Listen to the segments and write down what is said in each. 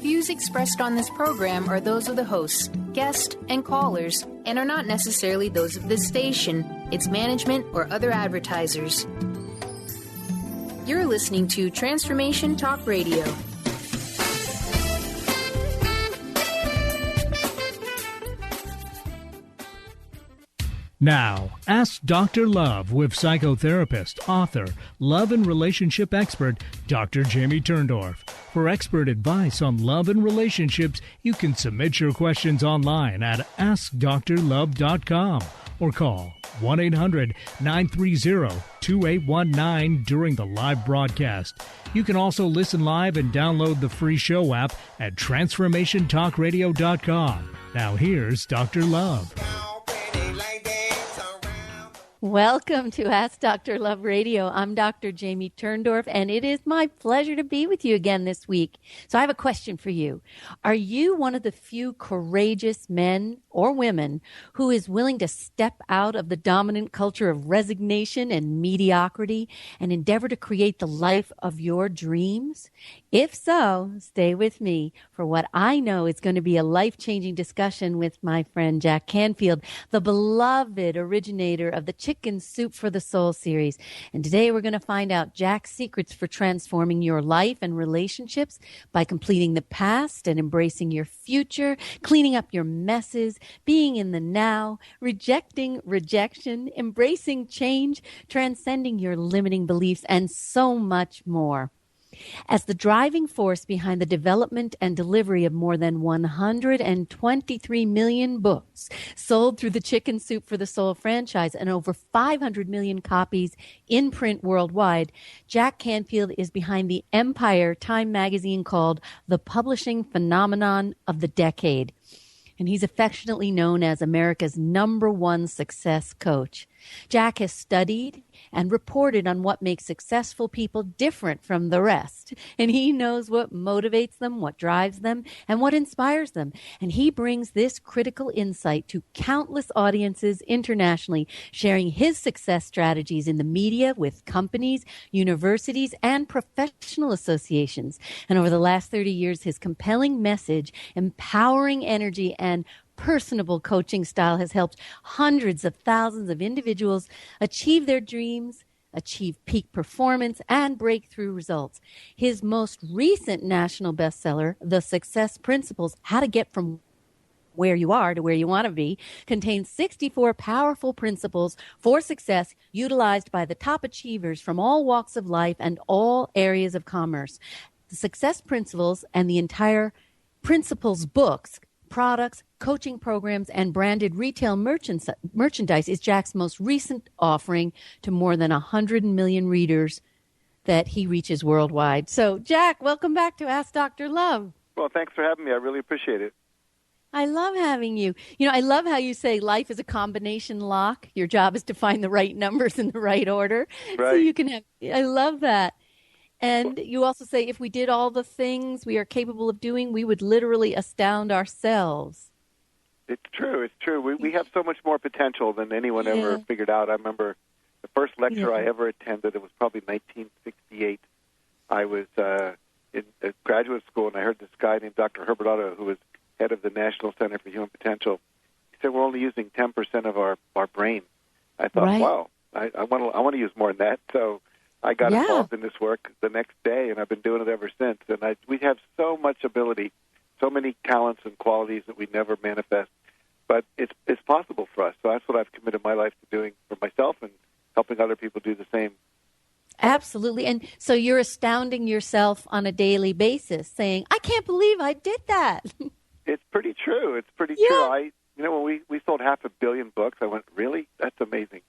views expressed on this program are those of the hosts, guests, and callers, and are not necessarily those of this station, its management, or other advertisers. You're listening to Transformation Talk Radio. Now, ask Dr. Love with psychotherapist, author, love and relationship expert, Dr. Jamie Turndorf. For expert advice on love and relationships, you can submit your questions online at AskDrLove.com or call 1-800-930-2819 during the live broadcast. You can also listen live and download the free show app at TransformationTalkRadio.com. Now here's Dr. Love. Welcome to Ask Dr. Love Radio. I'm Dr. Jamie Turndorf, and it is my pleasure to be with you again this week. So I have a question for you. Are you one of the few courageous men or women who is willing to step out of the dominant culture of resignation and mediocrity and endeavor to create the life of your dreams? If so, stay with me for what I know is going to be a life-changing discussion with my friend Jack Canfield, the beloved originator of the Chicken Soup for the Soul series. And today we're going to find out Jack's secrets for transforming your life and relationships by completing the past and embracing your future, cleaning up your messes, being in the now, rejecting rejection, embracing change, transcending your limiting beliefs, and so much more. As the driving force behind the development and delivery of more than 123 million books sold through the Chicken Soup for the Soul franchise and over 500 million copies in print worldwide, Jack Canfield is behind the empire Time magazine called the publishing phenomenon of the decade. And he's affectionately known as America's #1 success coach. Jack has studied and reported on what makes successful people different from the rest. And he knows what motivates them, what drives them, and what inspires them. And he brings this critical insight to countless audiences internationally, sharing his success strategies in the media with companies, universities, and professional associations. And over the last 30 years, his compelling message, empowering energy, and personable coaching style has helped hundreds of thousands of individuals achieve their dreams, achieve peak performance, and breakthrough results. His most recent national bestseller, The Success Principles, How to Get from Where You Are to Where You Want to Be, contains 64 powerful principles for success utilized by the top achievers from all walks of life and all areas of commerce. The Success Principles and the entire Principles books, products, coaching programs, and branded retail merchandise is Jack's most recent offering to more than 100 million readers that he reaches worldwide. So, Jack, welcome back to Ask Dr. Love. Well, thanks for having me. I really appreciate it. I love having you. You know, I love how you say life is a combination lock. Your job is to find the right numbers in the right order. Right. So you can have, I love that. And you also say if we did all the things we are capable of doing, we would literally astound ourselves. It's true. It's true. We have so much more potential than anyone ever figured out. I remember the first lecture I ever attended, it was probably 1968. I was in graduate school, and I heard this guy named Dr. Herbert Otto, who was head of the National Center for Human Potential. He said, we're only using 10% of our brain. I thought, wow, I want to use more than that. So I got involved in this work the next day, and I've been doing it ever since. And we have so much ability, so many talents and qualities that we never manifest. But it's possible for us. So that's what I've committed my life to doing for myself and helping other people do the same. Absolutely. And so you're astounding yourself on a daily basis, saying, I can't believe I did that. It's pretty true. It's pretty true. When we sold 500 million books, I went, really? That's amazing.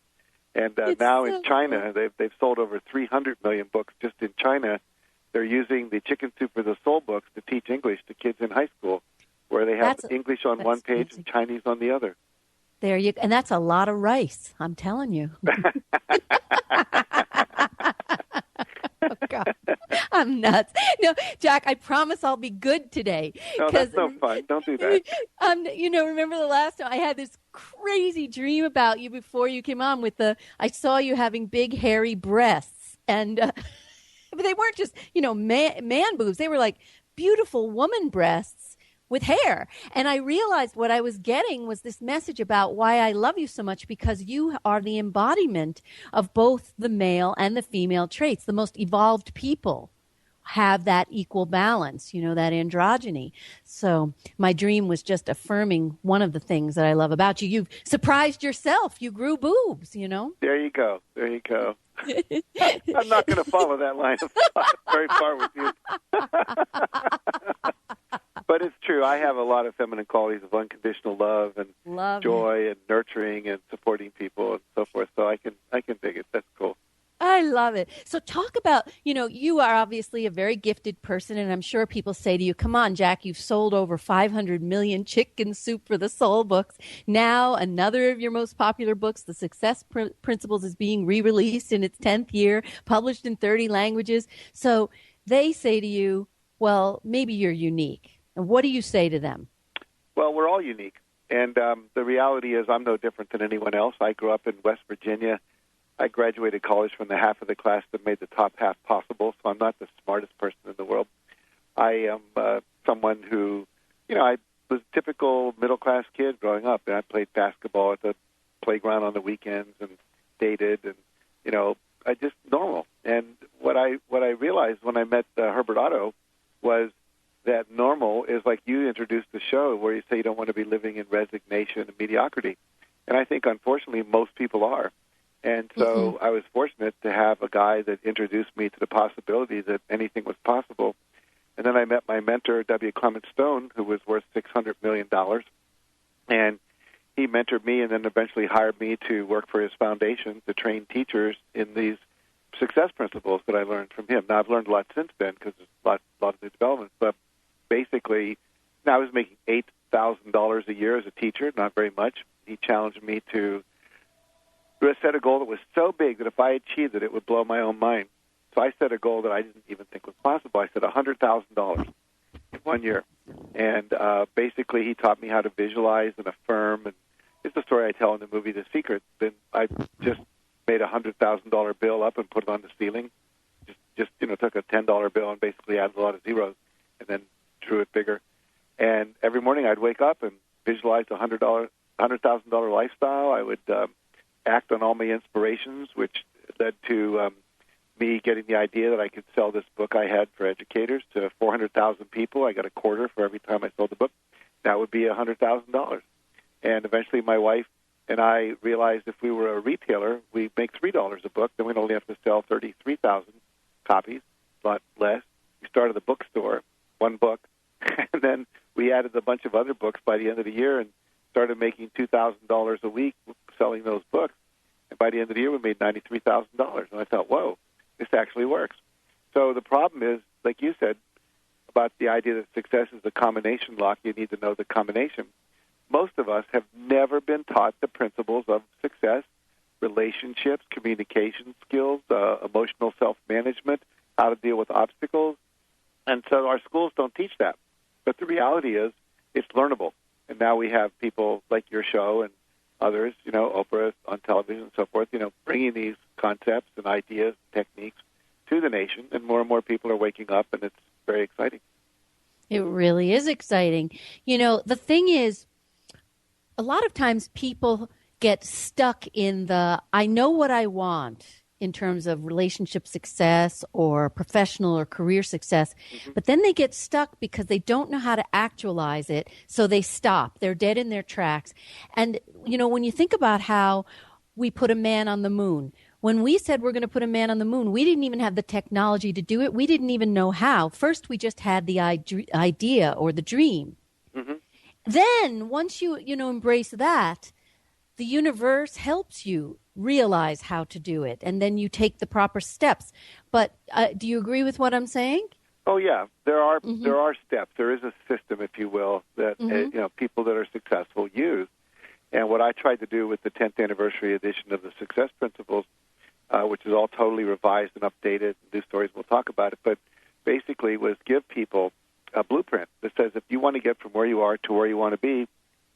And now in China, they've sold over 300 million books just in China. They're using the Chicken Soup for the Soul books to teach English to kids in high school, where they have English on one page and Chinese on the other. There you go. And that's a lot of rice, I'm telling you. Oh, God. I'm nuts. No, Jack, I promise I'll be good today. No, that's no fun. Don't do that. Remember the last time I had this crazy dream about you before you came on I saw you having big, hairy breasts. And but they weren't just, man boobs. They were like beautiful woman breasts with hair. And I realized what I was getting was this message about why I love you so much, because you are the embodiment of both the male and the female traits. The most evolved people have that equal balance, that androgyny. So my dream was just affirming one of the things that I love about you. You've surprised yourself. You grew boobs, There you go. I'm not going to follow that line of thought very far with you. But it's true. I have a lot of feminine qualities of unconditional love and joy and nurturing and supporting people and so forth. So I can dig it. That's cool. I love it. So talk about, you are obviously a very gifted person, and I'm sure people say to you, come on, Jack, you've sold over 500 million Chicken Soup for the Soul books. Now another of your most popular books, The Success Principles, is being re-released in its 10th year, published in 30 languages. So they say to you, well, maybe you're unique. And what do you say to them? Well, we're all unique. And the reality is I'm no different than anyone else. I grew up in West Virginia. I graduated college from the half of the class that made the top half possible, so I'm not the smartest person in the world. I am someone who, I was a typical middle-class kid growing up, and I played basketball at the playground on the weekends and dated, and, I just normal. And what I realized when I met Herbert Otto was that normal is like you introduced the show, where you say you don't want to be living in resignation and mediocrity. And I think, unfortunately, most people are. And so I was fortunate to have a guy that introduced me to the possibility that anything was possible. And then I met my mentor, W. Clement Stone, who was worth $600 million. And he mentored me and then eventually hired me to work for his foundation to train teachers in these success principles that I learned from him. Now, I've learned a lot since then because there's a lot of new developments. But basically, now I was making $8,000 a year as a teacher, not very much. He challenged me to set a goal that was so big that if I achieved it, it would blow my own mind. So I set a goal that I didn't even think was possible. I said $100,000 in 1 year. And basically he taught me how to visualize and affirm. And it's a story I tell in the movie The Secret. Then I just made a $100,000 bill up and put it on the ceiling. Just took a $10 bill and basically added a lot of zeros and then drew it bigger. And every morning I'd wake up and visualize a $100,000 lifestyle. I would act on all my inspirations, which led to me getting the idea that I could sell this book I had for educators to 400,000 people. I got a quarter for every time I sold the book. That would be $100,000. And eventually my wife and I realized if we were a retailer, we'd make $3 a book. Then we'd only have to sell 33,000 copies, a lot less. We started a bookstore, one book, and then we added a bunch of other books by the end of the year and started making $2,000 a week selling those books. And by the end of the year, we made $93,000. And I thought, whoa, this actually works. So the problem is, like you said, about the idea that success is a combination lock, you need to know the combination. Most of us have never been taught the principles of success, relationships, communication skills, emotional self-management, how to deal with obstacles. And so our schools don't teach that. But the reality is it's learnable. And now we have people like your show and others, Oprah on television and so forth, bringing these concepts and ideas and techniques to the nation. And more people are waking up, and it's very exciting. It really is exciting. The thing is, a lot of times people get stuck in the, I know what I want in terms of relationship success or professional or career success, but then they get stuck because they don't know how to actualize it, so they stop. They're dead in their tracks. And, when you think about how we put a man on the moon, when we said we're going to put a man on the moon, we didn't even have the technology to do it. We didn't even know how. First, we just had the idea or the dream. Then once you embrace that, the universe helps you realize how to do it, and then you take the proper steps. But do you agree with what I'm saying? Oh yeah, there are steps. There is a system, if you will, that people that are successful use. And what I tried to do with the 10th anniversary edition of the Success Principles, which is all totally revised and updated, new stories, we'll talk about it, but basically was give people a blueprint that says if you want to get from where you are to where you want to be,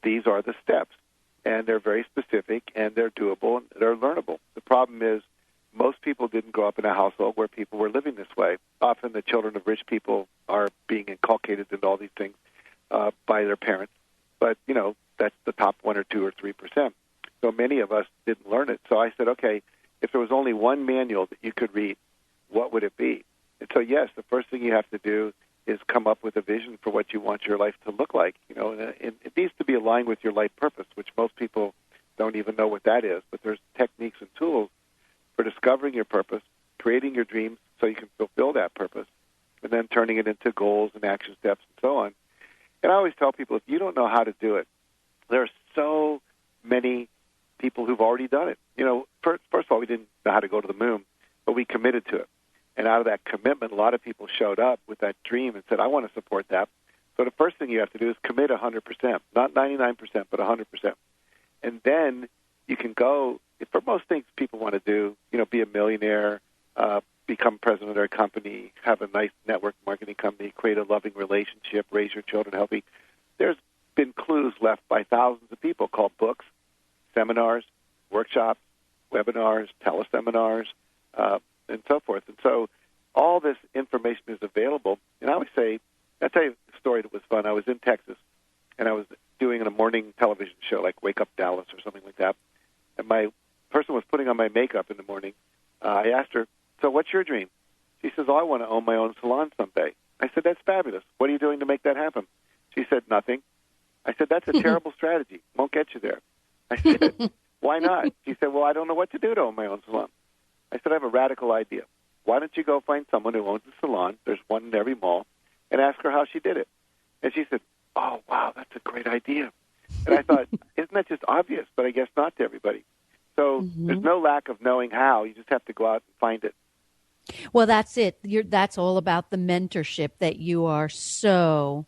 these are the steps. And they're very specific, and they're doable, and they're learnable. The problem is most people didn't grow up in a household where people were living this way. often the children of rich people are being inculcated into all these things by their parents. But, that's the top 1 or 2 or 3%. So many of us didn't learn it. So I said, okay, if there was only one manual that you could read, what would it be? And so, yes, the first thing you have to do is come up with a vision for what you want your life to look like. And it needs to be aligned with your life purpose, which most people don't even know what that is. But there's techniques and tools for discovering your purpose, creating your dreams so you can fulfill that purpose, and then turning it into goals and action steps and so on. And I always tell people, if you don't know how to do it, there are so many people who've already done it. First of all, we didn't know how to go to the moon, but we committed to it. And out of that commitment, a lot of people showed up with that dream and said, I want to support that. So the first thing you have to do is commit 100%, not 99%, but 100%. And then you can go, for most things people want to do, be a millionaire, become president of their company, have a nice network marketing company, create a loving relationship, raise your children healthy. There's been clues left by thousands of people called books, seminars, workshops, webinars, teleseminars, and so forth. And so all this information is available. And I always say, I'll tell you a story that was fun. I was in Texas, and I was doing a morning television show like Wake Up Dallas or something like that. And my person was putting on my makeup in the morning. I asked her, so what's your dream? She says, I want to own my own salon someday. I said, that's fabulous. What are you doing to make that happen? She said, nothing. I said, that's a terrible strategy. Won't get you there. I said, why not? She said, well, I don't know what to do to own my own salon. I said, I have a radical idea. Why don't you go find someone who owns a salon, there's one in every mall, and ask her how she did it. And she said, oh, wow, that's a great idea. And I thought, isn't that just obvious? But I guess not to everybody. So there's no lack of knowing how. You just have to go out and find it. Well, that's it. That's all about the mentorship that you are so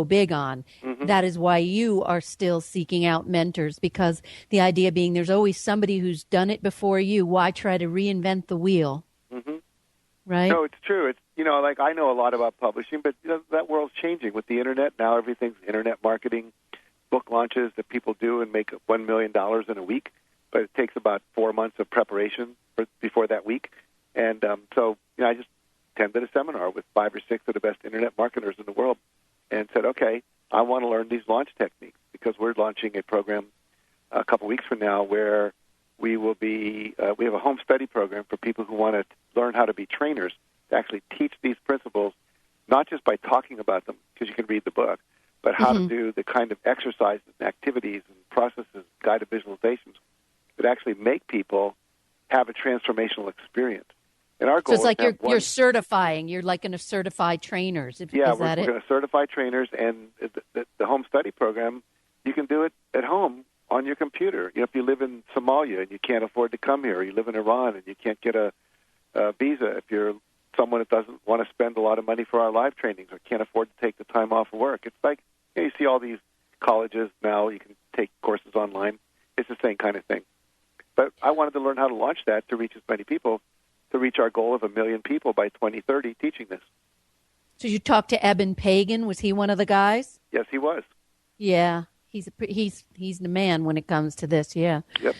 big on. Mm-hmm. That is why you are still seeking out mentors, because the idea being there's always somebody who's done it before you. Why try to reinvent the wheel? Mm-hmm. Right? No, it's true. It's, like I know a lot about publishing, but that world's changing with the Internet. Now everything's Internet marketing, book launches that people do and make $1 million in a week, but it takes about 4 months of preparation before that week. And so I just attended a seminar with 5 or 6 of the best Internet marketers in the world and said, okay, I want to learn these launch techniques, because we're launching a program a couple weeks from now where we will be, we have a home study program for people who want to learn how to be trainers, to actually teach these principles, not just by talking about them, because you can read the book, but how to do the kind of exercises and activities and processes, guided visualizations that actually make people have a transformational experience. And our goal so it's like you're certifying. You're like going to certify trainers. We're going to certify trainers, and the home study program, you can do it at home on your computer. If you live in Somalia and you can't afford to come here, or you live in Iran and you can't get a visa, if you're someone that doesn't want to spend a lot of money for our live trainings or can't afford to take the time off of work, it's like you see all these colleges now, you can take courses online. It's the same kind of thing. But I wanted to learn how to launch that to reach as many people, to reach our goal of 1 million people by 2030 teaching this. So you talked to Eben Pagan. Was he one of the guys? Yes, he was. Yeah, he's the man when it comes to this. Yeah. Yep.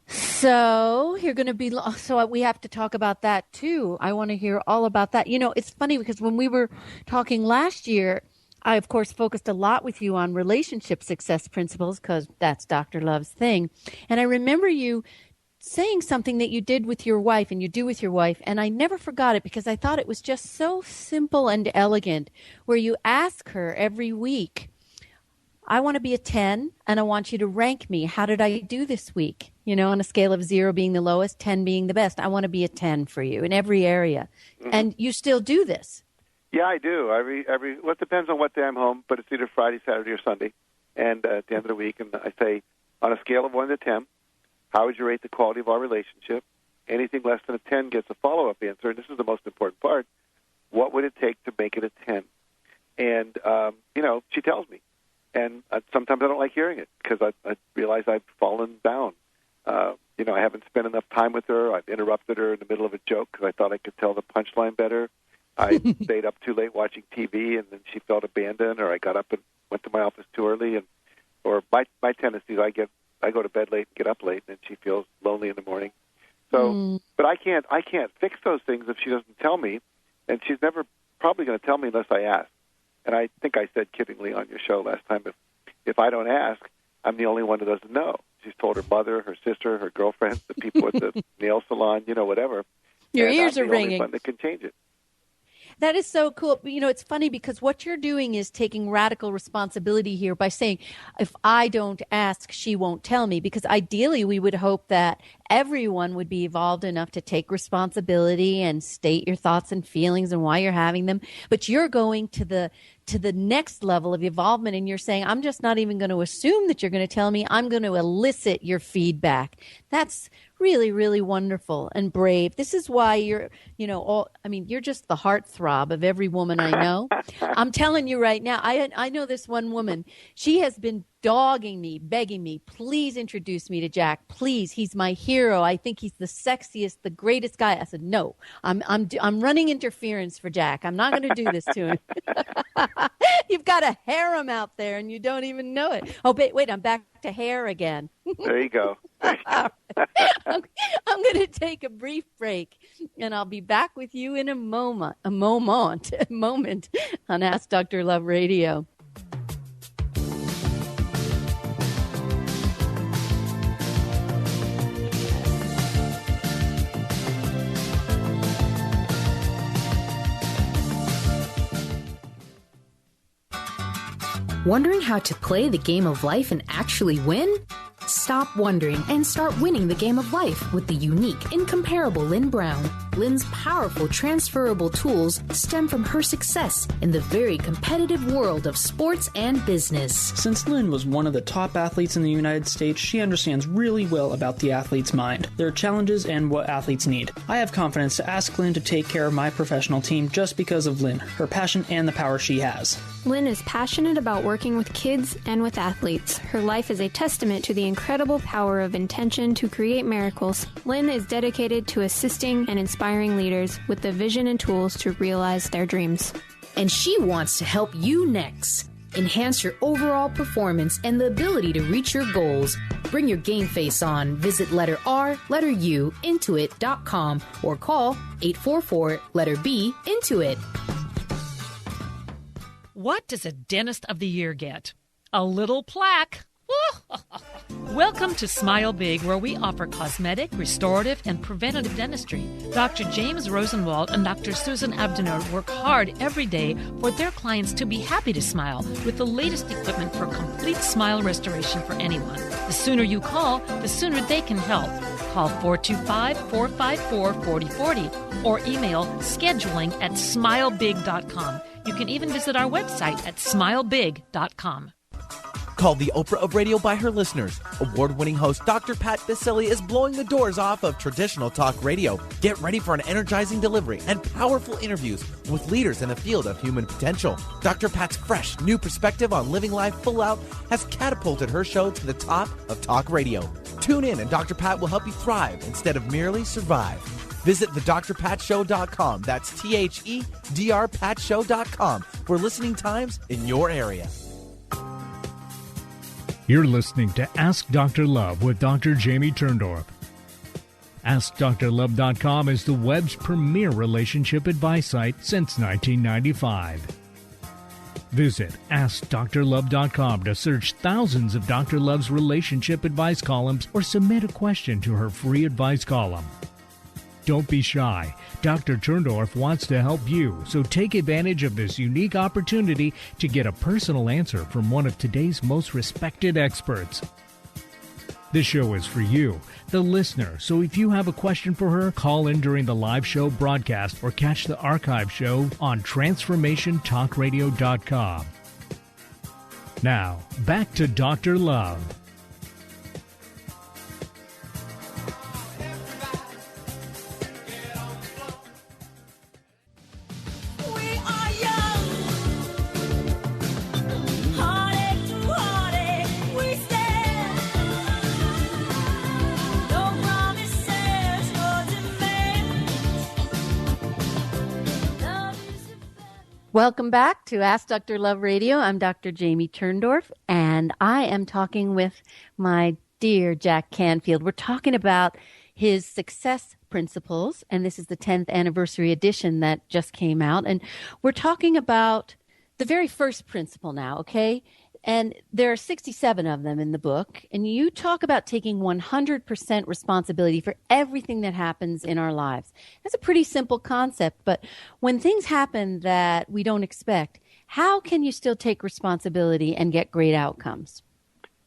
So you're going to be. So we have to talk about that too. I want to hear all about that. It's funny because when we were talking last year, I of course focused a lot with you on relationship success principles because that's Dr. Love's thing, and I remember you saying something that you did with your wife and you do with your wife, and I never forgot it because I thought it was just so simple and elegant, where you ask her every week, I want to be a 10 and I want you to rank me. How did I do this week? On a scale of 0 being the lowest, 10 being the best. I want to be a 10 for you in every area. Mm-hmm. And you still do this. Yeah, I do. Well, it depends on what day I'm home, but it's either Friday, Saturday, or Sunday. And at the end of the week, and I say, on a scale of 1 to 10, how would you rate the quality of our relationship? Anything less than a 10 gets a follow-up answer, and this is the most important part. What would it take to make it a 10? And, she tells me. And sometimes I don't like hearing it because I realize I've fallen down. I haven't spent enough time with her. I've interrupted her in the middle of a joke because I thought I could tell the punchline better. I stayed up too late watching TV, and then she felt abandoned, or I got up and went to my office too early. Or my tendency is I go to bed late and get up late, and she feels lonely in the morning. So, but I can't fix those things if she doesn't tell me. And she's never probably going to tell me unless I ask. And I think I said kiddingly on your show last time, if I don't ask, I'm the only one who doesn't know. She's told her mother, her sister, her girlfriend, the people at the nail salon, whatever. Your and ears I'm are the ringing. only one that can change it. That is so cool. It's funny because what you're doing is taking radical responsibility here by saying, if I don't ask, she won't tell me. Because ideally, we would hope that everyone would be evolved enough to take responsibility and state your thoughts and feelings and why you're having them. But you're going to the next level of evolvement, and you're saying, I'm just not even going to assume that you're going to tell me. I'm going to elicit your feedback. That's really, really wonderful and brave. This is why you're just the heartthrob of every woman I know. I'm telling you right now, I know this one woman. She has been dogging me, begging me, please introduce me to Jack. Please, he's my hero. I think he's the sexiest, the greatest guy. I said, no, I'm running interference for Jack. I'm not going to do this to him. You've got a harem out there and you don't even know it. Oh, wait, I'm back to hair again. There you go. I'm going to take a brief break, and I'll be back with you in a moment on Ask Dr. Love Radio. Wondering how to play the game of life and actually win? Stop wondering and start winning the game of life with the unique, incomparable Lynn Brown. Lynn's powerful, transferable tools stem from her success in the very competitive world of sports and business. Since Lynn was one of the top athletes in the United States, she understands really well about the athlete's mind, their challenges, and what athletes need. I have confidence to ask Lynn to take care of my professional team just because of Lynn, her passion, and the power she has. Lynn is passionate about working with kids and with athletes. Her life is a testament to the incredible power of intention to create miracles. Lynn is dedicated to assisting and inspiring leaders with the vision and tools to realize their dreams. And she wants to help you next. Enhance your overall performance and the ability to reach your goals. Bring your game face on. Visit letter R, letter U, intuit.com or call 844 letter B, Intuit. What does a Dentist of the Year get? A little plaque. Welcome to Smile Big, where we offer cosmetic, restorative, and preventative dentistry. Dr. James Rosenwald and Dr. Susan Abdenor work hard every day for their clients to be happy to smile with the latest equipment for complete smile restoration for anyone. The sooner you call, the sooner they can help. Call 425-454-4040 or email scheduling@smilebig.com. You can even visit our website at smilebig.com. Called the Oprah of radio by her listeners, award-winning host Dr. Pat Bestse is blowing the doors off of traditional talk radio. Get ready for an energizing delivery and powerful interviews with leaders in the field of human potential. Dr. Pat's fresh, new perspective on living life full out has catapulted her show to the top of talk radio. Tune in and Dr. Pat will help you thrive instead of merely survive. Visit thedrpatshow.com. That's THEDRPatShow.com for listening times in your area. You're listening to Ask Dr. Love with Dr. Jamie Turndorf. AskDrLove.com is the web's premier relationship advice site since 1995. Visit AskDrLove.com to search thousands of Dr. Love's relationship advice columns or submit a question to her free advice column. Don't be shy. Dr. Turndorf wants to help you, so take advantage of this unique opportunity to get a personal answer from one of today's most respected experts. This show is for you, the listener, so if you have a question for her, call in during the live show broadcast or catch the archive show on TransformationTalkRadio.com. Now, back to Dr. Love. Welcome back to Ask Dr. Love Radio. I'm Dr. Jamie Turndorf, and I am talking with my dear Jack Canfield. We're talking about his success principles, and this is the 10th anniversary edition that just came out. And we're talking about the very first principle now, okay? And there are 67 of them in the book. And you talk about taking 100% responsibility for everything that happens in our lives. That's a pretty simple concept. But when things happen that we don't expect, how can you still take responsibility and get great outcomes?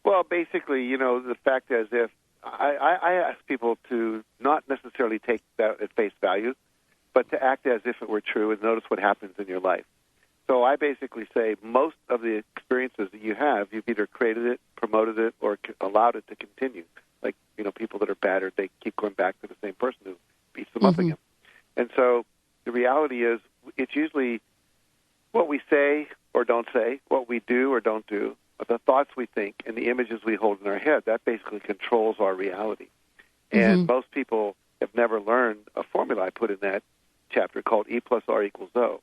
Well, basically, the fact is, if I ask people to not necessarily take that at face value, but to act as if it were true and notice what happens in your life. So I basically say most of the experiences that you have, you've either created it, promoted it, or allowed it to continue. Like, people that are battered, they keep going back to the same person who beats them up again. And so the reality is it's usually what we say or don't say, what we do or don't do, the thoughts we think, and the images we hold in our head. That basically controls our reality. And most people have never learned a formula I put in that chapter called E plus R equals O.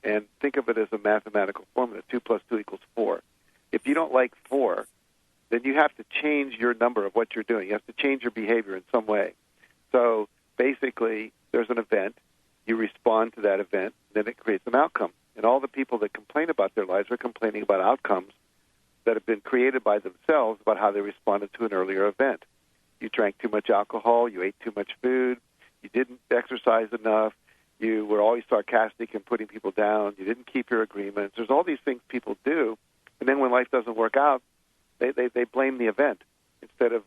And think of it as a mathematical formula, 2 plus 2 equals 4. If you don't like 4, then you have to change your number of what you're doing. You have to change your behavior in some way. So basically, there's an event, you respond to that event, then it creates an outcome. And all the people that complain about their lives are complaining about outcomes that have been created by themselves about how they responded to an earlier event. You drank too much alcohol, you ate too much food, you didn't exercise enough, you were always sarcastic and putting people down, you didn't keep your agreements. There's all these things people do, and then when life doesn't work out, they blame the event instead of,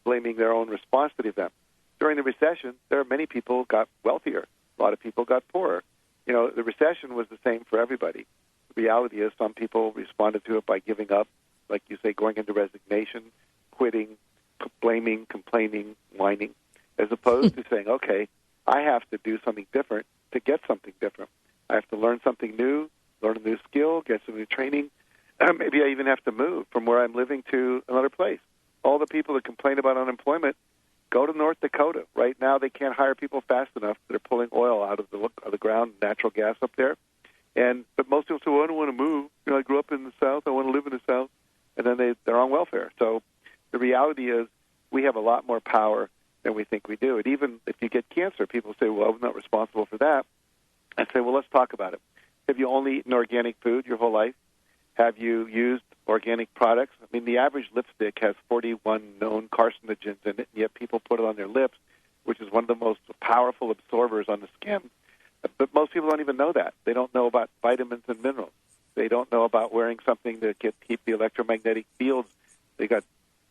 blaming their own response to the event. During the recession, there are many people who got wealthier. A lot of people got poorer. The recession was the same for everybody. The reality is some people responded to it by giving up, like you say, going into resignation, quitting, blaming, complaining, whining, as opposed to saying, okay, I have to do something different to get something different. I have to learn something new, learn a new skill, get some new training. Maybe I even have to move from where I'm living to another place. All the people that complain about unemployment, go to North Dakota. Right now they can't hire people fast enough. They're pulling oil out of the ground, natural gas up there. But most people say, well, I don't want to move. I grew up in the South. I want to live in the South. And then they're on welfare. So the reality is we have a lot more power than we think we do. And even if you get cancer, people say, well, I'm not responsible for that. I say, well, let's talk about it. Have you only eaten organic food your whole life? Have you used organic products? I mean, the average lipstick has 41 known carcinogens in it, and yet people put it on their lips, which is one of the most powerful absorbers on the skin. But most people don't even know that. They don't know about vitamins and minerals. They don't know about wearing something to keep the electromagnetic fields. They got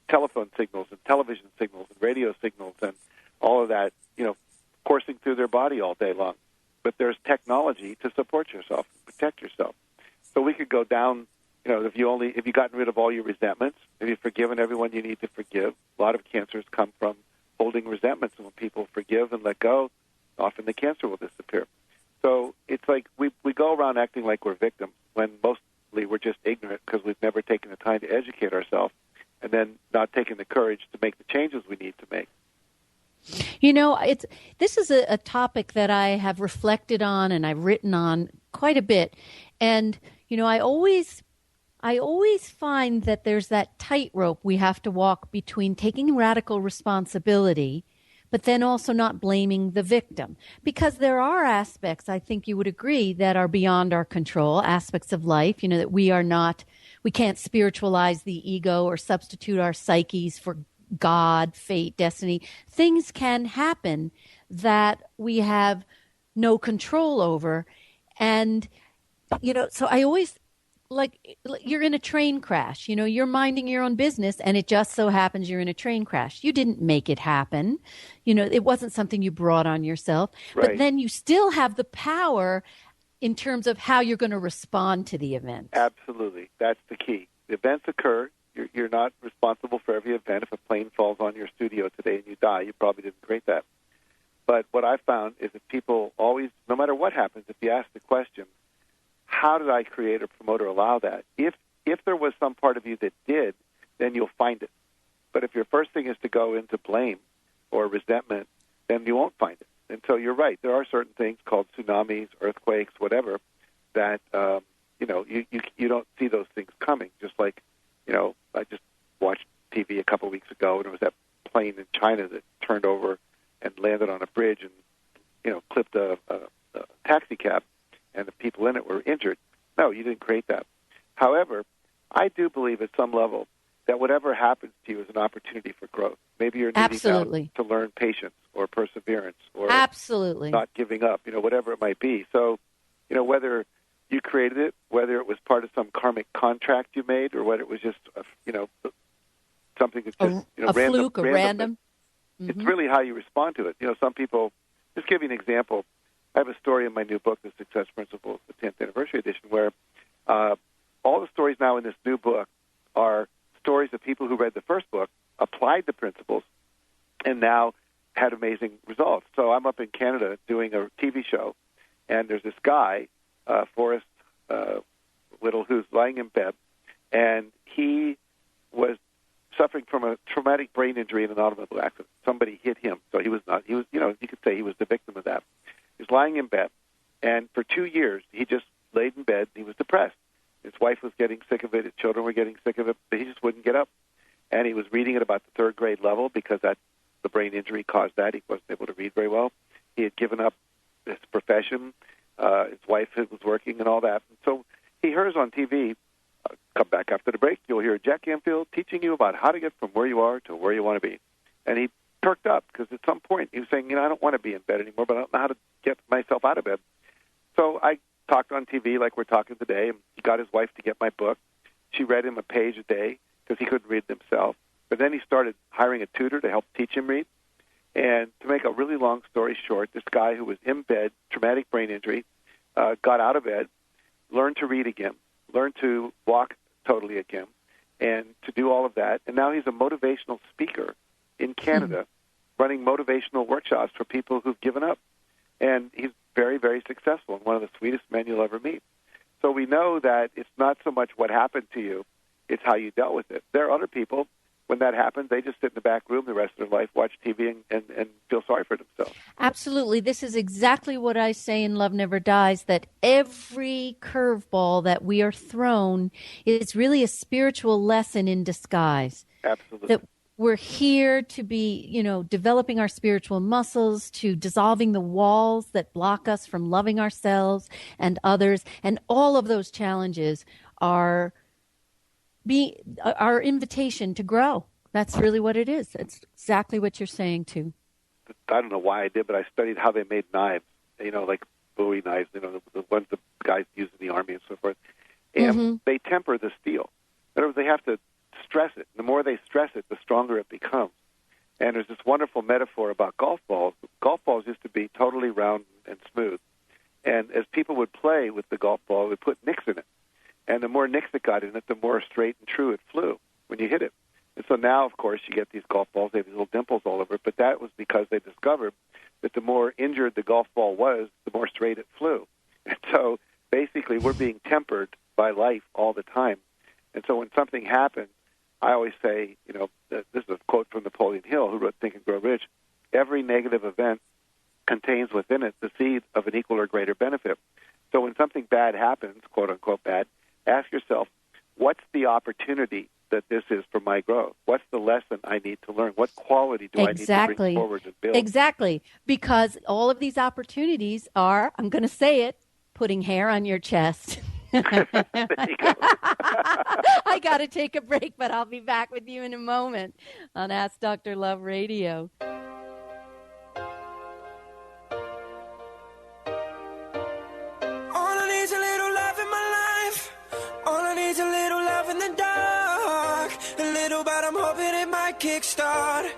telephone signals and television signals and radio signals and all of that, coursing through their body all day long. But there's technology to support yourself, protect yourself. So we could go down, have you gotten rid of all your resentments? Have you forgiven everyone you need to forgive? A lot of cancers come from holding resentments, and when people forgive and let go, often the cancer will disappear. So it's like we go around acting like we're victims when mostly we're just ignorant because we've never taken the time to educate ourselves and then not taking the courage to make the changes we need to make. This is a topic that I have reflected on and I've written on quite a bit. And, I always find that there's that tightrope we have to walk between taking radical responsibility, but then also not blaming the victim. Because there are aspects, I think you would agree, that are beyond our control, aspects of life, that we can't spiritualize the ego or substitute our psyches for God, fate, destiny. Things can happen that we have no control over. And, so I always, you're in a train crash, you're minding your own business and it just so happens you're in a train crash. You didn't make it happen. It wasn't something you brought on yourself, right. But then you still have the power in terms of how you're going to respond to the event. Absolutely. That's the key. The events occur. You're not responsible for every event. If a plane falls on your studio today and you die, you probably didn't create that. But what I've found is that people always, no matter what happens, if you ask the question, how did I create or promote or allow that? If there was some part of you that did, then you'll find it. But if your first thing is to go into blame or resentment, then you won't find it. And so you're right. There are certain things called tsunamis, earthquakes, whatever, that you don't see those things coming. Just like, I just watched TV a couple weeks ago, and it was that plane in China that turned over and landed on a bridge and, clipped a taxi cab, and the people in it were injured. No, you didn't create that. However, I do believe at some level that whatever happens to you is an opportunity for growth. Maybe you're needing to learn patience or perseverance or not giving up, whatever it might be. So, whether you created it, whether it was part of some karmic contract you made, or whether it was just, something that's just, a fluke, a random. Mm-hmm. It's really how you respond to it. Some people, just give you an example. I have a story in my new book, The Success Principles, the 10th anniversary edition, where all the stories now in this new book are stories of people who read the first book, applied the principles, and now had amazing results. So I'm up in Canada doing a TV show, and there's this guy, Forrest Whittle, who's lying in bed, and he was suffering from a traumatic brain injury in an automobile accident. Somebody hit him, so he was, you could say he was the victim of that. He was lying in bed, and for 2 years, he just laid in bed, and he was depressed. His wife was getting sick of it, his children were getting sick of it, but he just wouldn't get up. And he was reading at about the third grade level because the brain injury caused that. He wasn't able to read very well. He had given up his profession. His wife was working and all that. And so he heard us on TV. Come back after the break. You'll hear Jack Canfield teaching you about how to get from where you are to where you want to be. And he perked up because at some point he was saying, I don't want to be in bed anymore, but I don't know how to get myself out of bed. So I talked on TV like we're talking today, and he got his wife to get my book. She read him a page a day because he couldn't read it himself. But then he started hiring a tutor to help teach him read. And to make a really long story short, this guy who was in bed, traumatic brain injury, got out of bed, learned to read again, learned to walk totally again, and to do all of that. And now he's a motivational speaker in Canada, running motivational workshops for people who've given up. And he's very, very successful and one of the sweetest men you'll ever meet. So we know that it's not so much what happened to you, it's how you dealt with it. There are other people, when that happens, they just sit in the back room the rest of their life, watch TV, and feel sorry for themselves. Absolutely. This is exactly what I say in Love Never Dies, that every curveball that we are thrown is really a spiritual lesson in disguise. Absolutely. That we're here to be, developing our spiritual muscles, to dissolving the walls that block us from loving ourselves and others. And all of those challenges are our invitation to grow. That's really what it is. It's exactly what you're saying, too. I don't know why I did, but I studied how they made knives, like Bowie knives, the ones the guys use in the Army and so forth. And they temper the steel. In other words, they have to stress it. The more they stress it, the stronger it becomes. And there's this wonderful metaphor about golf balls. Golf balls used to be totally round and smooth. And as people would play with the golf ball, they would put nicks in it. And the more nicks it got in it, the more straight and true it flew when you hit it. And so now, of course, you get these golf balls. They have these little dimples all over it. But that was because they discovered that the more injured the golf ball was, the more straight it flew. And so basically we're being tempered by life all the time. And so when something happens, I always say, this is a quote from Napoleon Hill, who wrote Think and Grow Rich, every negative event contains within it the seed of an equal or greater benefit. So when something bad happens, quote unquote bad, ask yourself, what's the opportunity that this is for my growth? What's the lesson I need to learn? What quality do I need to bring forward and build? Exactly, because all of these opportunities are, I'm going to say it, putting hair on your chest. There you go. I got to take a break, but I'll be back with you in a moment on Ask Dr. Love Radio. Kickstart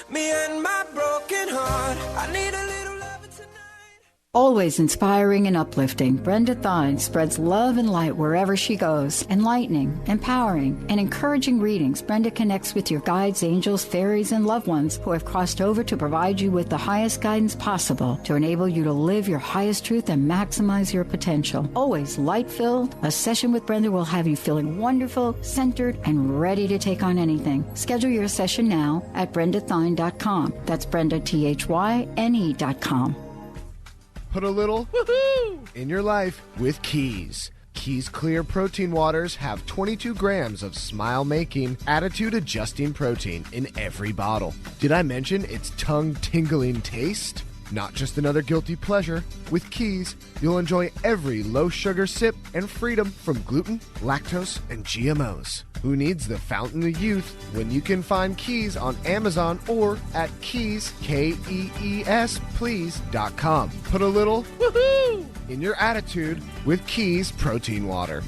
me and my broken heart. I need a little love tonight. Always inspiring and uplifting, Brenda Thine spreads love and light wherever she goes. Enlightening, empowering, and encouraging readings, Brenda connects with your guides, angels, fairies, and loved ones who have crossed over to provide you with the highest guidance possible to enable you to live your highest truth and maximize your potential. Always light-filled, a session with Brenda will have you feeling wonderful, centered, and ready to take on anything. Schedule your session now at BrendaThine.com. That's Brenda, THYNE.com. Put a little in your life with Keys. Keys Clear Protein Waters have 22 grams of smile-making, attitude-adjusting protein in every bottle. Did I mention its tongue-tingling taste? Not just another guilty pleasure. With Keys, you'll enjoy every low-sugar sip and freedom from gluten, lactose, and GMOs. Who needs the fountain of youth when you can find Keys on Amazon or at Keys, Kees, please.com. Put a little woohoo in your attitude with Keys Protein Water.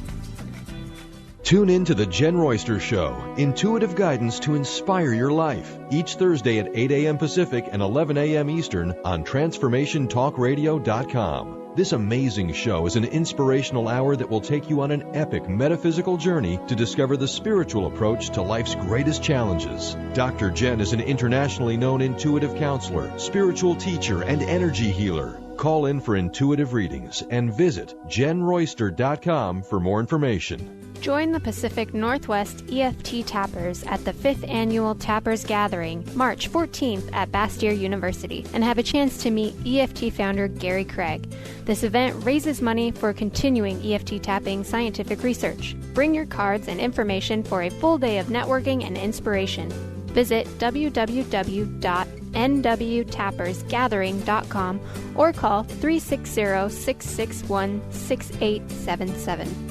Tune in to The Jen Royster Show, intuitive guidance to inspire your life, each Thursday at 8 a.m. Pacific and 11 a.m. Eastern on TransformationTalkRadio.com. This amazing show is an inspirational hour that will take you on an epic metaphysical journey to discover the spiritual approach to life's greatest challenges. Dr. Jen is an internationally known intuitive counselor, spiritual teacher, and energy healer. Call in for intuitive readings and visit JenRoyster.com for more information. Join the Pacific Northwest EFT Tappers at the 5th Annual Tappers Gathering, March 14th at Bastyr University, and have a chance to meet EFT founder Gary Craig. This event raises money for continuing EFT tapping scientific research. Bring your cards and information for a full day of networking and inspiration. Visit www.nwtappersgathering.com or call 360-661-6877.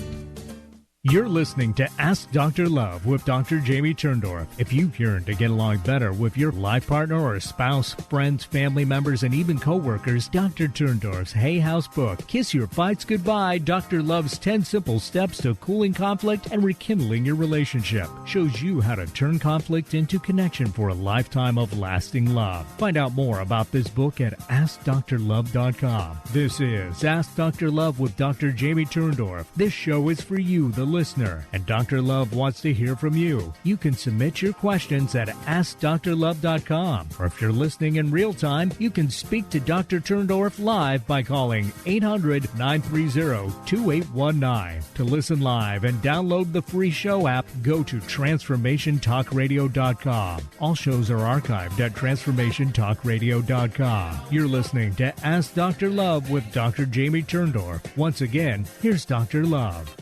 You're listening to Ask Dr. Love with Dr. Jamie Turndorf. If you yearn to get along better with your life partner or spouse, friends, family members, and even coworkers, Dr. Turndorf's Hay House book, Kiss Your Fights Goodbye, Dr. Love's 10 Simple Steps to Cooling Conflict and Rekindling Your Relationship, shows you how to turn conflict into connection for a lifetime of lasting love. Find out more about this book at AskDrLove.com. This is Ask Dr. Love with Dr. Jamie Turndorf. This show is for you, the listener, and Dr. Love wants to hear from you. You can submit your questions at AskDrLove.com, or if you're listening in real time, you can speak to Dr. Turndorf live by calling 800-930-2819. To listen live and download the free show app, go to TransformationTalkRadio.com. All shows are archived at TransformationTalkRadio.com. You're listening to Ask Dr. Love with Dr. Jamie Turndorf. Once again, here's Dr. Love.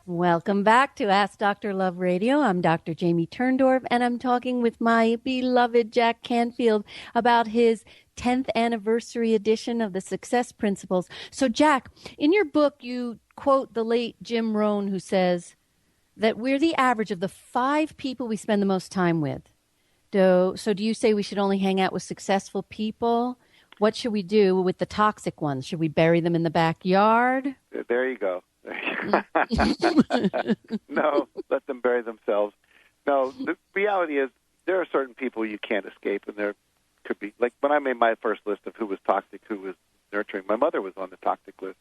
Welcome back to Ask Dr. Love Radio. I'm Dr. Jamie Turndorf, and I'm talking with my beloved Jack Canfield about his 10th anniversary edition of the Success Principles. So, Jack, in your book, you quote the late Jim Rohn, who says that we're the average of the 5 people we spend the most time with. So do you say we should only hang out with successful people? What should we do with the toxic ones? Should we bury them in the backyard? There you go. No, let them bury themselves. No, the reality is there are certain people you can't escape, and there could be, like when I made my first list of who was toxic, who was nurturing, my mother was on the toxic list.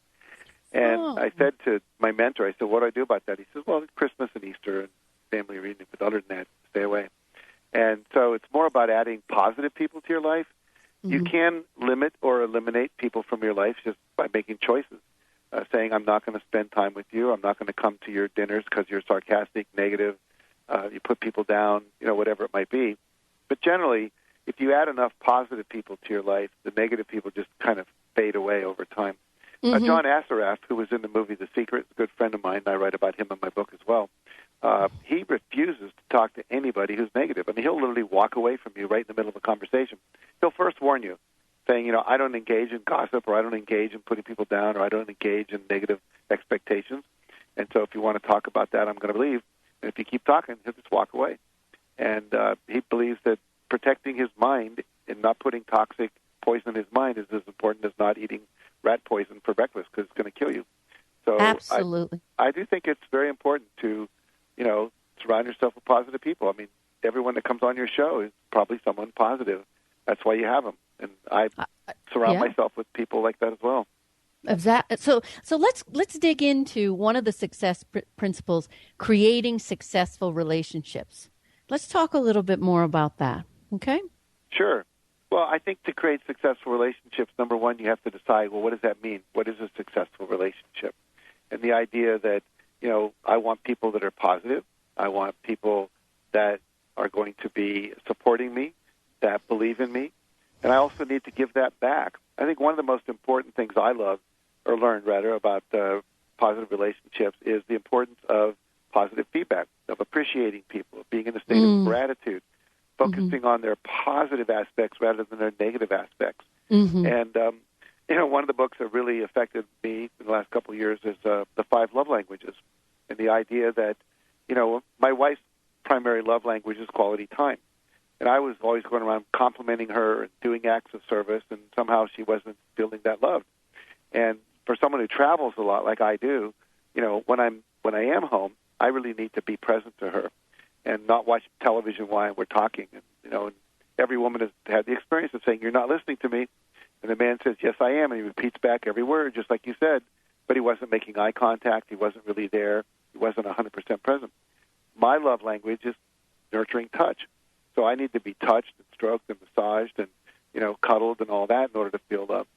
And I said to my mentor, I said, what do I do about that? He says, well, it's Christmas and Easter and family reunion, but other than that, stay away. And so it's more about adding positive people to your life. Mm-hmm. You can limit or eliminate people from your life just by making choices. Saying, I'm not going to spend time with you. I'm not going to come to your dinners because you're sarcastic, negative. You put people down, whatever it might be. But generally, if you add enough positive people to your life, the negative people just kind of fade away over time. Mm-hmm. John Assaraf, who was in the movie The Secret, a good friend of mine, I write about him in my book as well. He refuses to talk to anybody who's negative. I mean, he'll literally walk away from you right in the middle of a conversation. He'll first warn you, saying, I don't engage in gossip, or I don't engage in putting people down, or I don't engage in negative expectations. And so if you want to talk about that, I'm going to leave. And if you keep talking, he'll just walk away. And he believes that protecting his mind and not putting toxic poison in his mind is as important as not eating rat poison for breakfast, because it's going to kill you. So absolutely. I do think it's very important to, surround yourself with positive people. I mean, everyone that comes on your show is probably someone positive. That's why you have them. And I surround myself with people like that as well. So let's dig into one of the success principles, creating successful relationships. Let's talk a little bit more about that, okay? Sure. Well, I think to create successful relationships, number one, you have to decide, well, what does that mean? What is a successful relationship? And the idea that, I want people that are positive. I want people that are going to be supporting me, that believe in me, and I also need to give that back. I think one of the most important things I learned about positive relationships is the importance of positive feedback, of appreciating people, of being in a state of gratitude, focusing on their positive aspects rather than their negative aspects. And, one of the books that really affected me in the last couple of years is The 5 Love Languages, and the idea that, my wife's primary love language is quality time. And I was always going around complimenting her and doing acts of service, and somehow she wasn't feeling that loved. And for someone who travels a lot like I do, when I am home, I really need to be present to her and not watch television while we're talking. And, and every woman has had the experience of saying, "You're not listening to me." And the man says, "Yes, I am." And he repeats back every word, just like you said, but he wasn't making eye contact. He wasn't really there. He wasn't 100% present. My love language is nurturing touch. So I need to be touched and stroked and massaged and, cuddled and all that in order to feel love.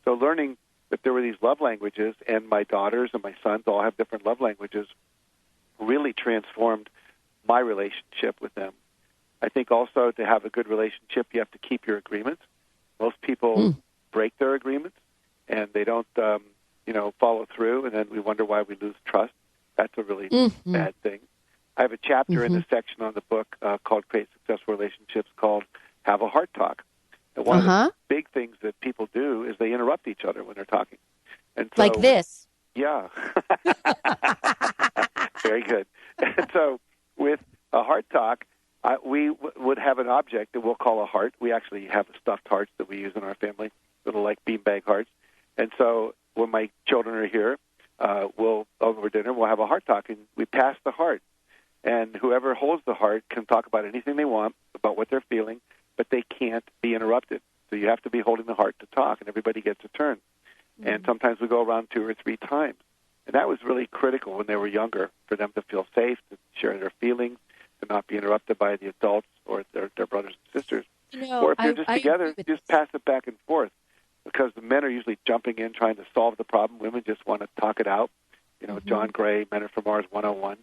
So learning that there were these love languages, and my daughters and my sons all have different love languages, really transformed my relationship with them. I think also to have a good relationship, you have to keep your agreements. Most people break their agreements, and they don't, follow through, and then we wonder why we lose trust. That's a really bad thing. I have a chapter in the section on the book called Create Successful Relationships called Have a Heart Talk. And one of the big things that people do is they interrupt each other when they're talking. And so, like this. Yeah. Very good. And so with a heart talk, we would have an object that we'll call a heart. We actually have stuffed hearts that we use in our family, little like beanbag hearts. And so when my children are here, over dinner, we'll have a heart talk, and we pass the heart. And whoever holds the heart can talk about anything they want, about what they're feeling, but they can't be interrupted. So you have to be holding the heart to talk, and everybody gets a turn. And sometimes we go around 2 or 3 times. And that was really critical when they were younger, for them to feel safe, to share their feelings, to not be interrupted by the adults or their brothers and sisters. Or if they're just together, just pass it back and forth. Because the men are usually jumping in, trying to solve the problem. Women just want to talk it out. John Gray, Men Are From Mars 101.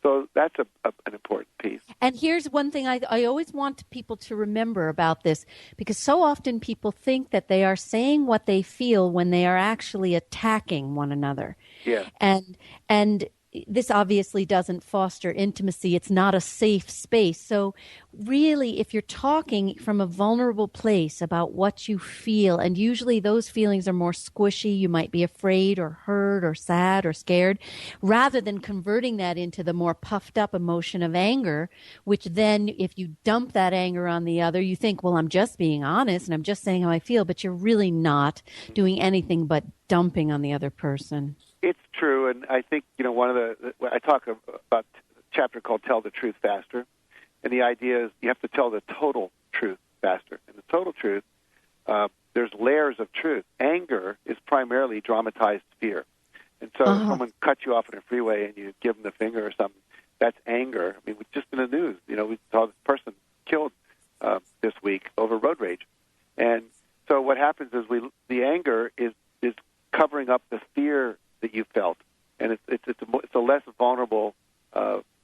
So that's an important piece. And here's one thing I always want people to remember about this, because so often people think that they are saying what they feel when they are actually attacking one another. Yeah. And this obviously doesn't foster intimacy. It's not a safe space. So really, if you're talking from a vulnerable place about what you feel, and usually those feelings are more squishy, you might be afraid or hurt or sad or scared, rather than converting that into the more puffed up emotion of anger, which then if you dump that anger on the other, you think, well, I'm just being honest and I'm just saying how I feel, but you're really not doing anything but dumping on the other person. It's true, and I think, I talk about a chapter called Tell the Truth Faster, and the idea is you have to tell the total truth faster. And the total truth, there's layers of truth. Anger is primarily dramatized fear. And so if someone cuts you off in a freeway and you give them the finger or something, that's anger. I mean, just in the news, we saw this person killed this week over road rage. And so what happens is the anger is covering up the fear that you felt, and it's a less vulnerable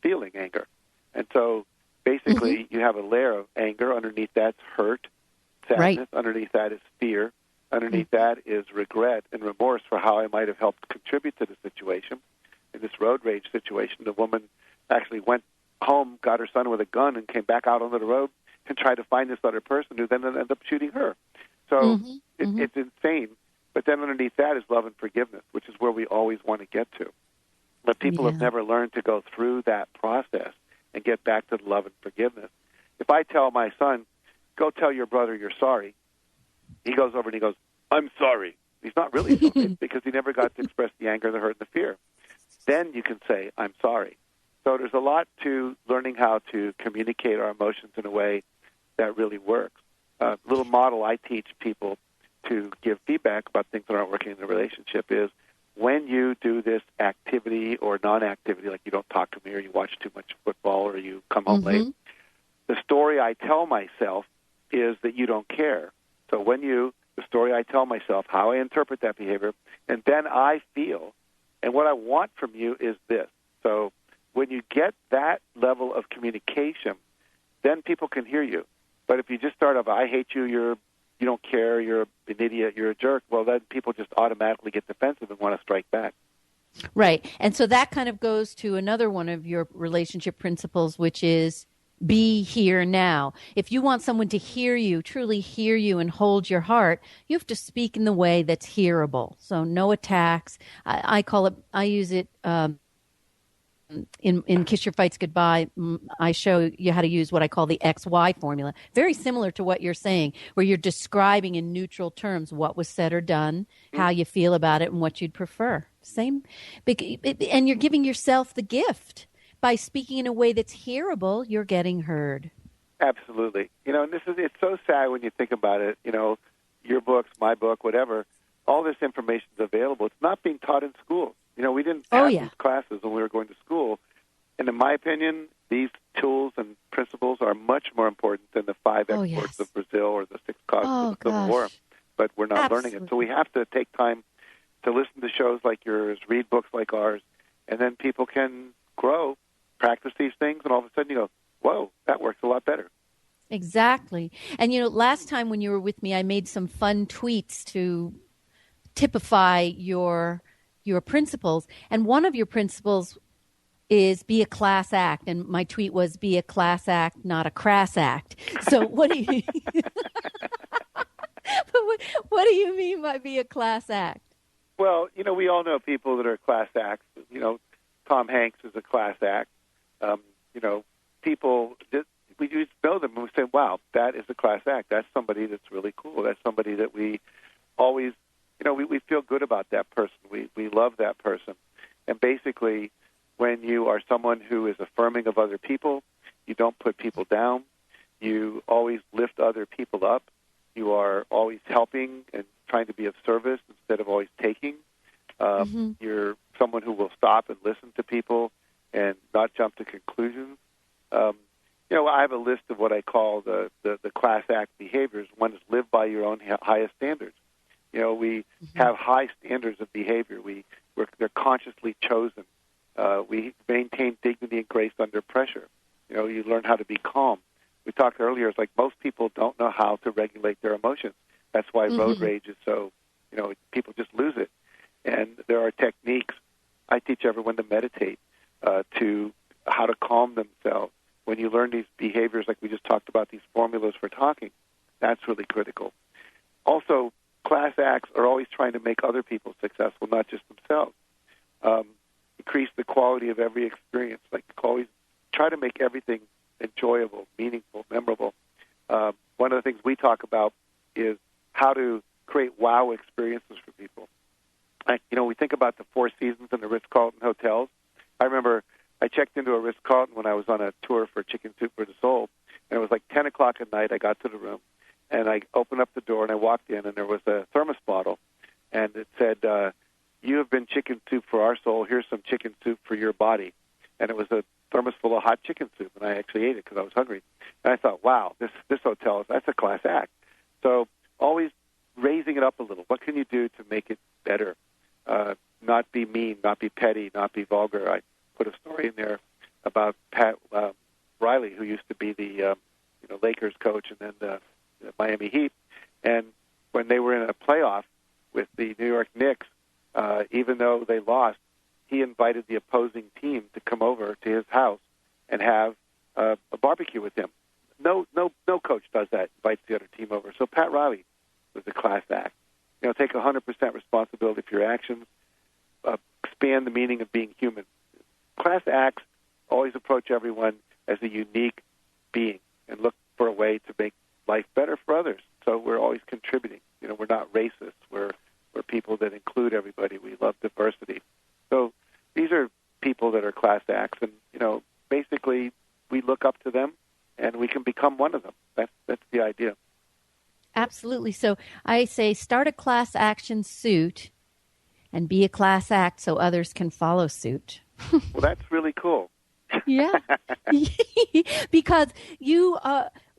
feeling, anger. And so basically you have a layer of anger. Underneath that's hurt, sadness. Right. Underneath that is fear. Underneath that is regret and remorse for how I might have helped contribute to the situation. In this road rage situation, the woman actually went home, got her son with a gun, and came back out onto the road and tried to find this other person who then ended up shooting her. So it's insane. But then underneath that is love and forgiveness, which is where we always want to get to. But people have never learned to go through that process and get back to the love and forgiveness. If I tell my son, go tell your brother you're sorry, he goes over and he goes, I'm sorry. He's not really sorry because he never got to express the anger, the hurt, and the fear. Then you can say, I'm sorry. So there's a lot to learning how to communicate our emotions in a way that really works. A little model I teach people to give feedback about things that aren't working in the relationship is when you do this activity or non-activity, like you don't talk to me or you watch too much football or you come home late, the story I tell myself is that you don't care. So the story I tell myself, how I interpret that behavior, and then I feel, and what I want from you is this. So when you get that level of communication, then people can hear you. But if you just start off, I hate you, you don't care, you're an idiot, you're a jerk, well, then people just automatically get defensive and want to strike back. Right. And so that kind of goes to another one of your relationship principles, which is be here now. If you want someone to hear you, truly hear you and hold your heart, you have to speak in the way that's hearable. So no attacks. I use it in Kiss Your Fights Goodbye. I show you how to use what I call the XY formula. Very similar to what you're saying, where you're describing in neutral terms what was said or done, how you feel about it, and what you'd prefer. Same. And you're giving yourself the gift. By speaking in a way that's hearable, you're getting heard. Absolutely. And it's so sad when you think about it. Your books, my book, whatever, all this information is available. It's not being taught in schools. We didn't have these classes when we were going to school. And in my opinion, these tools and principles are much more important than the 5 exports of Brazil or the 6 causes of the Civil War. But we're not learning it. So we have to take time to listen to shows like yours, read books like ours, and then people can grow, practice these things, and all of a sudden you go, whoa, that works a lot better. Exactly. And, last time when you were with me, I made some fun tweets to typify your principles. And one of your principles is be a class act. And my tweet was be a class act, not a crass act. So what do you what do you mean by be a class act? Well, we all know people that are class acts. Tom Hanks is a class act. People, we just know them and we say, wow, that is a class act. That's somebody that's really cool. That's somebody that we always, we feel good about that person. We love that person. And basically, when you are someone who is affirming of other people, you don't put people down. You always lift other people up. You are always helping and trying to be of service instead of always taking. You're someone who will stop and listen to people and not jump to conclusions. I have a list of what I call the class act behaviors. One is live by your own highest standards. We have high standards of behavior. They're consciously chosen. We maintain dignity and grace under pressure. You learn how to be calm. We talked earlier, it's like most people don't know how to regulate their emotions. That's why road rage is so, people just lose it. And there are techniques. I teach everyone to meditate, to how to calm themselves. When you learn these behaviors, like we just talked about, these formulas for talking, that's really critical. Also, class acts are always trying to make other people successful, not just themselves. Increase the quality of every experience. Like always try to make everything enjoyable, meaningful, memorable. One of the things we talk about is how to create wow experiences for people. We think about the Four Seasons and the Ritz-Carlton hotels. I remember I checked into a Ritz-Carlton when I was on a tour for Chicken Soup for the Soul, and it was like 10 o'clock at night. I got to the room, and I opened up the door, and I walked in, and there was a thermos bottle, and it said, you have been chicken soup for our soul. Here's some chicken soup for your body. And it was a thermos full of hot chicken soup, and I actually ate it because I was hungry. And I thought, wow, this hotel, that's a class act. So always raising it up a little. What can you do to make it better? Not be mean, not be petty, not be vulgar. I put a story in there about Pat Riley, who used to be the Lakers coach and then the Miami Heat. And when they were in a playoff with the New York Knicks, even though they lost, he invited the opposing team to come over to his house and have a barbecue with him. No coach does that, invites the other team over. So Pat Riley was a class act. Take 100% responsibility for your actions, expand the meaning of being human. Class acts always approach everyone as a unique being and look for a way to make life better for others. So we're always contributing. We're not racist. We're people that include everybody. We love diversity. So these are people that are class acts, and basically we look up to them, and we can become one of them. That's the idea. Absolutely. So I say start a class action suit and be a class act so others can follow suit. Well, that's really cool. Yeah. Because you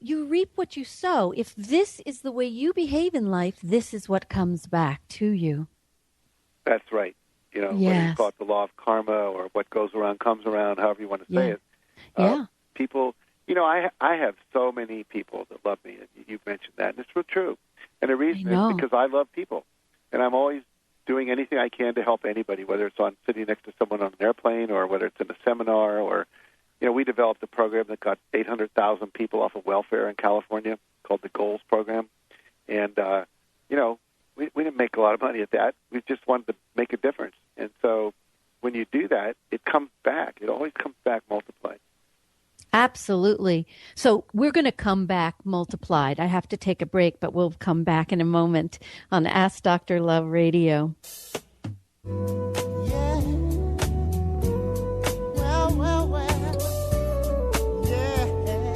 reap what you sow. If this is the way you behave in life, this is what comes back to you. That's right. Whether you call it the law of karma or what goes around comes around, however you want to say it. Yeah. People, I have so many people that love me, and you've mentioned that, and it's real true. And the reason is because I love people, and I'm always doing anything I can to help anybody, whether it's on sitting next to someone on an airplane or whether it's in a seminar or, we developed a program that got 800,000 people off of welfare in California called the Goals Program. And, we didn't make a lot of money at that. We just wanted to make a difference. And so when you do that, it comes back. It always comes back multiplied. Absolutely. So we're going to come back multiplied. I have to take a break, but we'll come back in a moment on Ask Dr. Love Radio. Yeah. Well. Yeah. Yeah.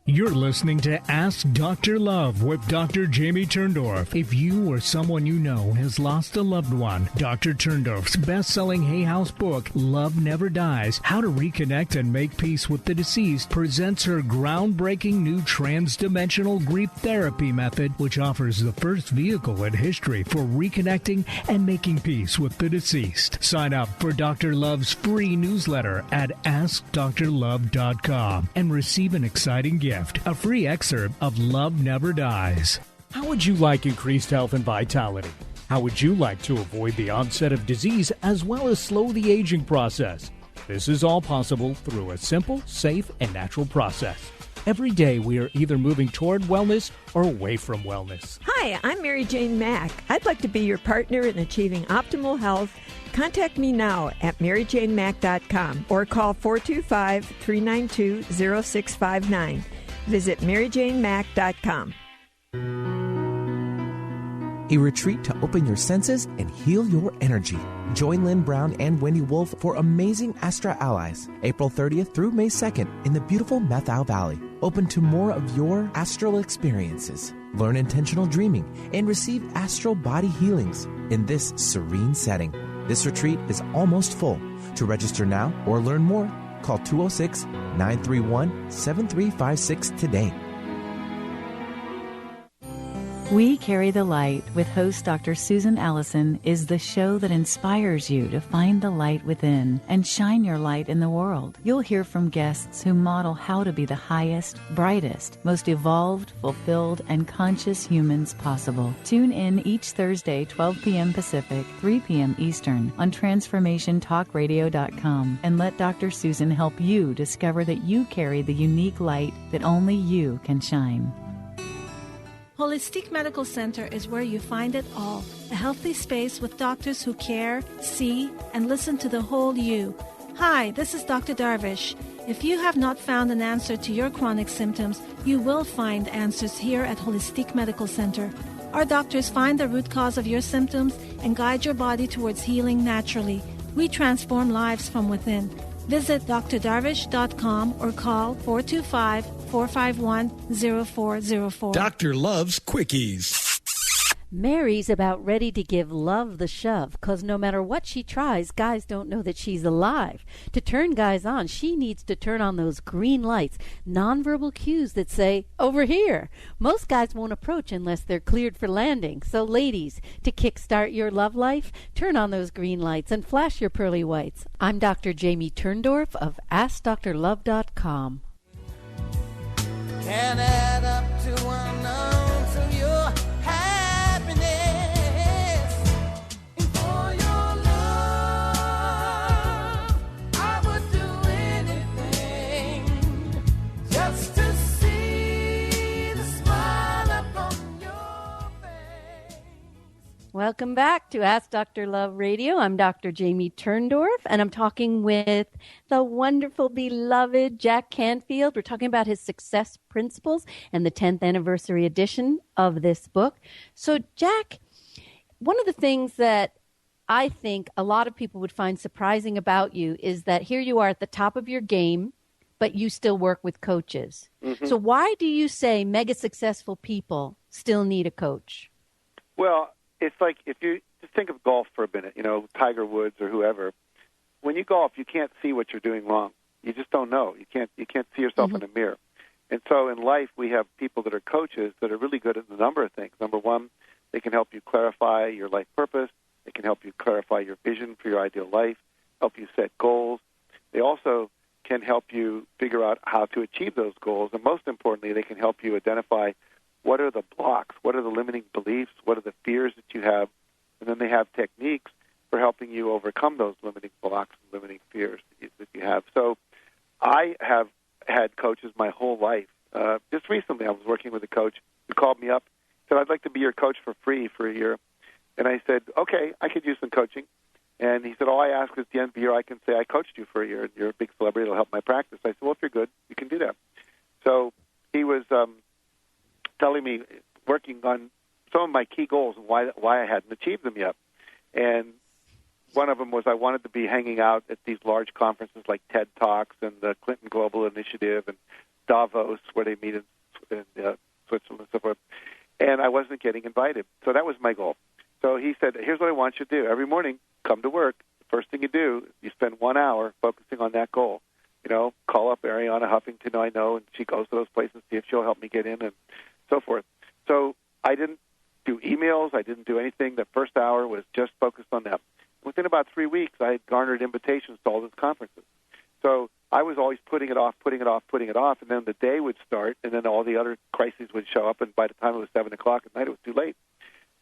You're listening to Ask Dr. Love with Dr. Jamie Turndorf. If you or someone you know has lost a loved one, Dr. Turndorf's best-selling Hay House book, Love Never Dies, How to Reconnect and Make Peace with the Deceased, presents her groundbreaking new trans-dimensional grief therapy method, which offers the first vehicle in history for reconnecting and making peace with the deceased. Sign up for Dr. Love's free newsletter at AskDrLove.com and receive an exciting gift. A free excerpt of Love Never Dies. How would you like increased health and vitality? How would you like to avoid the onset of disease as well as slow the aging process? This is all possible through a simple, safe, and natural process. Every day we are either moving toward wellness or away from wellness. Hi, I'm Mary Jane Mack. I'd like to be your partner in achieving optimal health. Contact me now at maryjanemack.com or call 425-392-0659. Visit maryjanemack.com. A retreat to open your senses and heal your energy. Join Lynn Brown and Wendy Wolf for Amazing Astra Allies, April 30th through May 2nd in the beautiful Methil Valley. Open to more of your astral experiences. Learn intentional dreaming and receive astral body healings in this serene setting. This retreat is almost full. To register now or learn more, call 206-931-7356 today. We Carry the Light with host Dr. Susan Allison is the show that inspires you to find the light within and shine your light in the world. You'll hear from guests who model how to be the highest, brightest, most evolved, fulfilled, and conscious humans possible. Tune in each Thursday, 12 p.m. Pacific, 3 p.m. Eastern on TransformationTalkRadio.com and let Dr. Susan help you discover that you carry the unique light that only you can shine. Holistic Medical Center is where you find it all. A healthy space with doctors who care, see, and listen to the whole you. Hi, this is Dr. Darvish. If you have not found an answer to your chronic symptoms, you will find answers here at Holistic Medical Center. Our doctors find the root cause of your symptoms and guide your body towards healing naturally. We transform lives from within. Visit drdarvish.com or call 425-451-0404. Dr. Love's Quickies. Mary's about ready to give Love the shove, because no matter what she tries, guys don't know that she's alive. To turn guys on, she needs to turn on those green lights, nonverbal cues that say, over here. Most guys won't approach unless they're cleared for landing. So ladies, to kickstart your love life, turn on those green lights and flash your pearly whites. I'm Dr. Jamie Turndorf of AskDrLove.com. Can add up to one ounce of your happiness. And for your love, I would do anything just to see the smile upon your face. Welcome back to Ask Dr. Love Radio. I'm Dr. Jamie Turndorf, and I'm talking with the wonderful, beloved Jack Canfield. We're talking about his success principles and the 10th anniversary edition of this book. So, Jack, one of the things that I think a lot of people would find surprising about you is that here you are at the top of your game, but you still work with coaches. Mm-hmm. So why do you say mega successful people still need a coach? Well, it's like if you just think of golf for a minute, Tiger Woods or whoever. When you golf, you can't see what you're doing wrong. You just don't know. You can't see yourself in a mirror. And so in life, we have people that are coaches that are really good at a number of things. Number one, they can help you clarify your life purpose. They can help you clarify your vision for your ideal life, help you set goals. They also can help you figure out how to achieve those goals. And most importantly, they can help you identify what are the blocks, what are the limiting beliefs, what are the fears that you have. And then they have techniques for helping you overcome those limiting blocks and limiting fears that you have. So I have had coaches my whole life. Just recently I was working with a coach who called me up, said, I'd like to be your coach for free for a year. And I said, okay, I could use some coaching. And he said, all I ask is at the end of the year I can say I coached you for a year, and you're a big celebrity. It'll help my practice. I said, well, if you're good, you can do that. So he was telling me, working on some of my key goals and why I hadn't achieved them yet. And one of them was I wanted to be hanging out at these large conferences like TED Talks and the Clinton Global Initiative and Davos, where they meet in Switzerland and so forth. And I wasn't getting invited. So that was my goal. So he said, here's what I want you to do. Every morning, come to work. The first thing you do, you spend 1 hour focusing on that goal. You know, call up Ariana Huffington, I know, and she goes to those places, see if she'll help me get in and so forth. So I didn't do emails. I didn't do anything. The first hour was just focused on that. Within about 3 weeks, I had garnered invitations to all those conferences. So I was always putting it off, and then the day would start, and then all the other crises would show up, and by the time it was 7 o'clock at night, it was too late.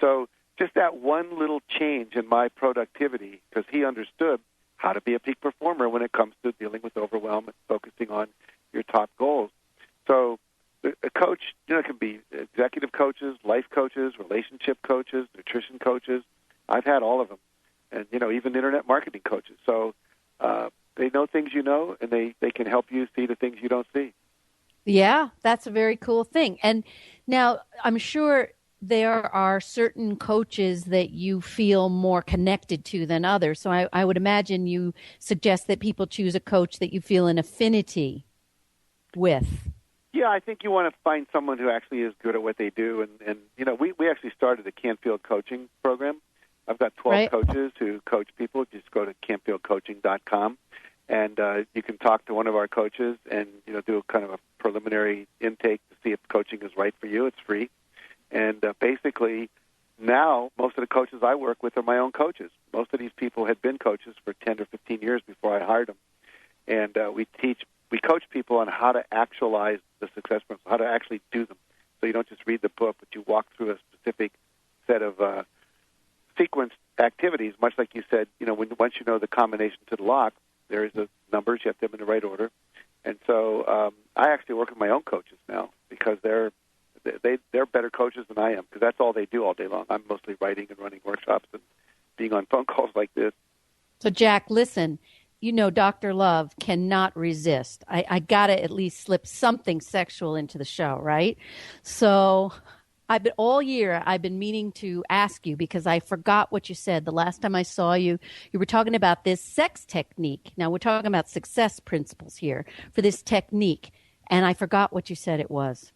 So just that one little change in my productivity, because he understood how to be a peak performer when it comes to dealing with overwhelm and focusing on your top goals. So a coach, you know, can be executive coaches, life coaches, relationship coaches, nutrition coaches. I've had all of them. And, you know, even internet marketing coaches. So they know things you know, and they can help you see the things you don't see. Yeah, that's a very cool thing. And now I'm sure there are certain coaches that you feel more connected to than others. So I would imagine you suggest that people choose a coach that you feel an affinity with. Yeah, I think you want to find someone who actually is good at what they do. And you know, we actually started a Canfield coaching program. I've got 12 coaches who coach people. Just go to canfieldcoaching.com, and you can talk to one of our coaches and, you know, do a kind of a preliminary intake to see if coaching is right for you. It's free. And basically, now most of the coaches I work with are my own coaches. Most of these people had been coaches for 10 or 15 years before I hired them. And we coach people on how to actualize the success principles, how to actually do them. So you don't just read the book, but you walk through a specific set of sequenced activities, much like you said, you know, once you know the combination to the lock, there is the numbers, you have to have them in the right order. And so I actually work with my own coaches now because they're better coaches than I am, because that's all they do all day long. I'm mostly writing and running workshops and being on phone calls like this. So, Jack, listen, you know Dr. Love cannot resist. I got to at least slip something sexual into the show, right? So all year I've been meaning to ask you, because I forgot what you said the last time I saw you. You were talking about this sex technique. Now, we're talking about success principles here for this technique, and I forgot what you said it was.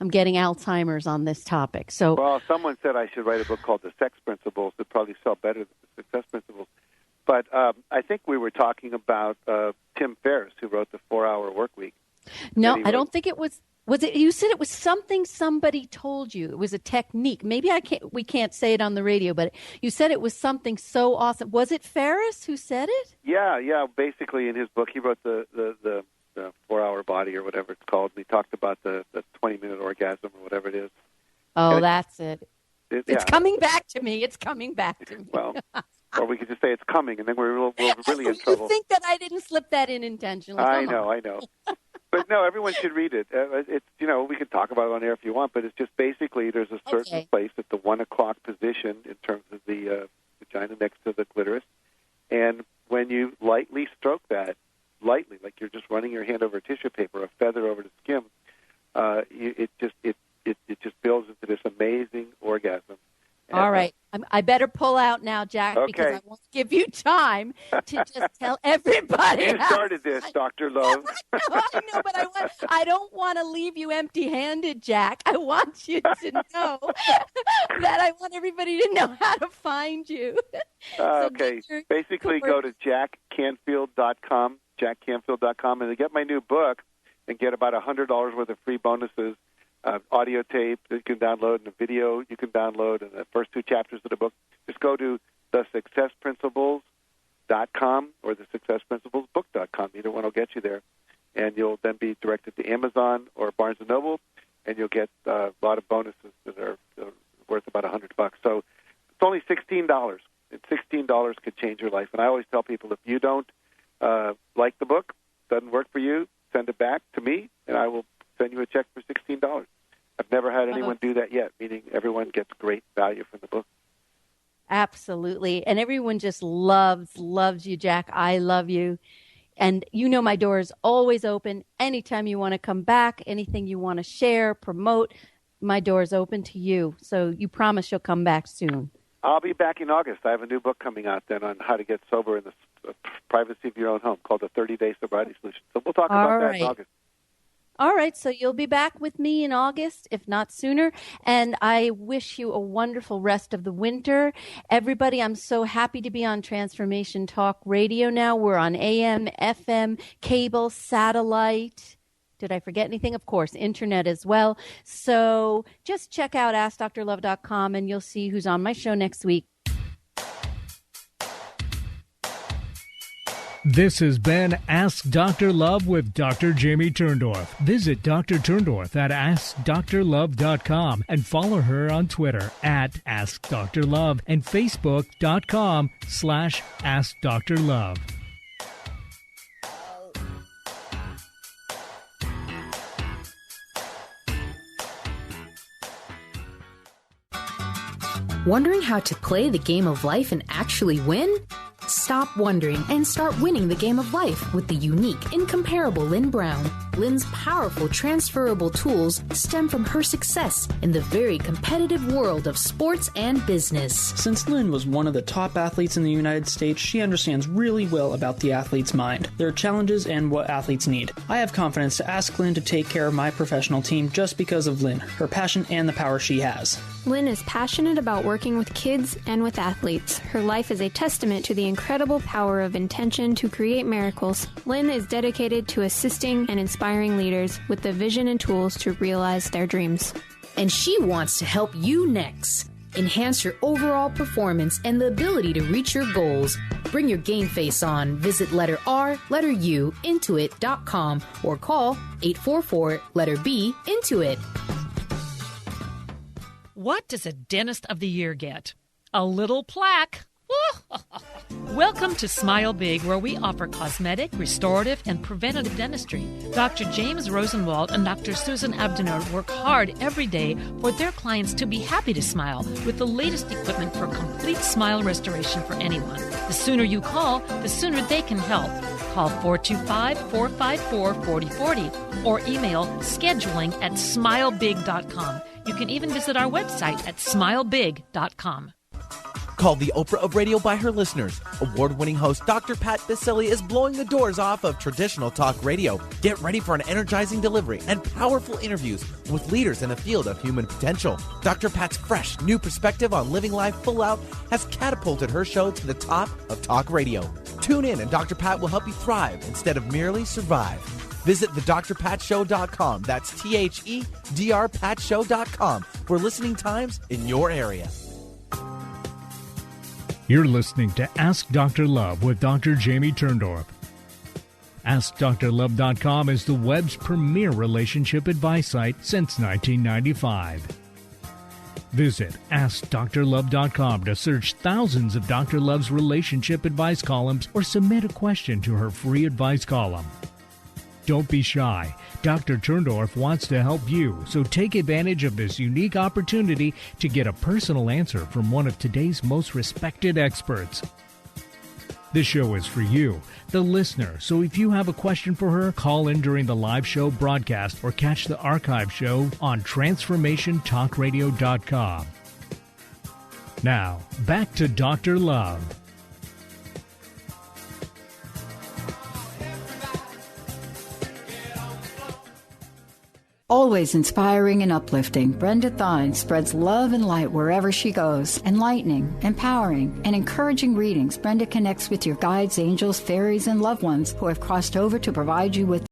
I'm getting Alzheimer's on this topic. So, well, someone said I should write a book called The Sex Principles that probably sell better than The Success Principles. But I think we were talking about Tim Ferriss, who wrote The 4-Hour Workweek. No, I don't think it was. Was it? You said it was something somebody told you. It was a technique. Maybe we can't say it on the radio, but you said it was something so awesome. Was it Ferriss who said it? Yeah. Basically, in his book, he wrote the 4-Hour Body or whatever it's called. And he talked about the 20-minute orgasm or whatever it is. Oh, that's it. It's coming back to me. It's coming back to me. Well, or we could just say it's coming, and then we're really in trouble. You think that I didn't slip that in intentionally? I know. But no, everyone should read it. It's, you know, we could talk about it on air if you want, but it's just basically there's a certain place at the 1 o'clock position in terms of the vagina next to the clitoris, and when you lightly stroke that, like you're just running your hand over tissue paper, a feather over the skin, it just builds into this amazing orgasm. And all right. I better pull out now, Jack, because I won't give you time to just tell everybody. You started this, Dr. Love. I know, but I don't want to leave you empty-handed, Jack. I want you to know that I want everybody to know how to find you. Okay. Basically, go to jackcanfield.com, jackcanfield.com, and to get my new book and get about $100 worth of free bonuses, audio tape that you can download and a video you can download, and the first 2 chapters of the book, just go to thesuccessprinciples.com or thesuccessprinciplesbook.com. Either one will get you there. And you'll then be directed to Amazon or Barnes & Noble, and you'll get a lot of bonuses that are worth about $100. So it's only $16. And $16 could change your life. And I always tell people, if you don't like the book, doesn't work for you, send it back to me, and I will send you a check for $16. I've never had anyone do that yet, meaning everyone gets great value from the book. Absolutely. And everyone just loves you, Jack. I love you. And you know my door is always open. Anytime you want to come back, anything you want to share, promote, my door is open to you. So you promise you'll come back soon. I'll be back in August. I have a new book coming out then on how to get sober in the privacy of your own home called The 30-Day Sobriety Solution. So we'll talk about that in August. All right, so you'll be back with me in August, if not sooner, and I wish you a wonderful rest of the winter. Everybody, I'm so happy to be on Transformation Talk Radio now. We're on AM, FM, cable, satellite. Did I forget anything? Of course, internet as well. So just check out AskDrLove.com, and you'll see who's on my show next week. This has been Ask Dr. Love with Dr. Jamie Turndorf. Visit Dr. Turndorf at AskDrLove.com and follow her on Twitter at AskDrLove and Facebook.com/AskDrLove. Wondering how to play the game of life and actually win? Stop wondering and start winning the game of life with the unique, incomparable Lynn Brown. Lynn's powerful, transferable tools stem from her success in the very competitive world of sports and business. Since Lynn was one of the top athletes in the United States, she understands really well about the athlete's mind, their challenges, and what athletes need. I have confidence to ask Lynn to take care of my professional team just because of Lynn, her passion, and the power she has. Lynn is passionate about working with kids and with athletes. Her life is a testament to the incredible power of intention to create miracles. Lynn is dedicated to assisting and inspiring leaders with the vision and tools to realize their dreams. And she wants to help you next. Enhance your overall performance and the ability to reach your goals. Bring your game face on. Visit letter R, letter U, intuit.com or call 844-B, Intuit. What does a Dentist of the Year get? A little plaque. Welcome to Smile Big, where we offer cosmetic, restorative, and preventative dentistry. Dr. James Rosenwald and Dr. Susan Abdenor work hard every day for their clients to be happy to smile with the latest equipment for complete smile restoration for anyone. The sooner you call, the sooner they can help. Call 425-454-4040 or email scheduling@smilebig.com. You can even visit our website at smilebig.com. Called the Oprah of Radio by her listeners, award-winning host Dr. Pat Bestse is blowing the doors off of traditional talk radio. Get ready for an energizing delivery and powerful interviews with leaders in the field of human potential. Dr. Pat's fresh, new perspective on living life full out has catapulted her show to the top of talk radio. Tune in and Dr. Pat will help you thrive instead of merely survive. Visit thedrpatshow.com. That's THEDRPatshow.com for listening times in your area. You're listening to Ask Dr. Love with Dr. Jamie Turndorf. AskDrLove.com is the web's premier relationship advice site since 1995. Visit AskDrLove.com to search thousands of Dr. Love's relationship advice columns or submit a question to her free advice column. Don't be shy. Dr. Turndorf wants to help you, so take advantage of this unique opportunity to get a personal answer from one of today's most respected experts. This show is for you, the listener, so if you have a question for her, call in during the live show broadcast or catch the archive show on TransformationTalkRadio.com. Now, back to Dr. Love. Always inspiring and uplifting, Brenda Thine spreads love and light wherever she goes. Enlightening, empowering, and encouraging readings, Brenda connects with your guides, angels, fairies, and loved ones who have crossed over to provide you with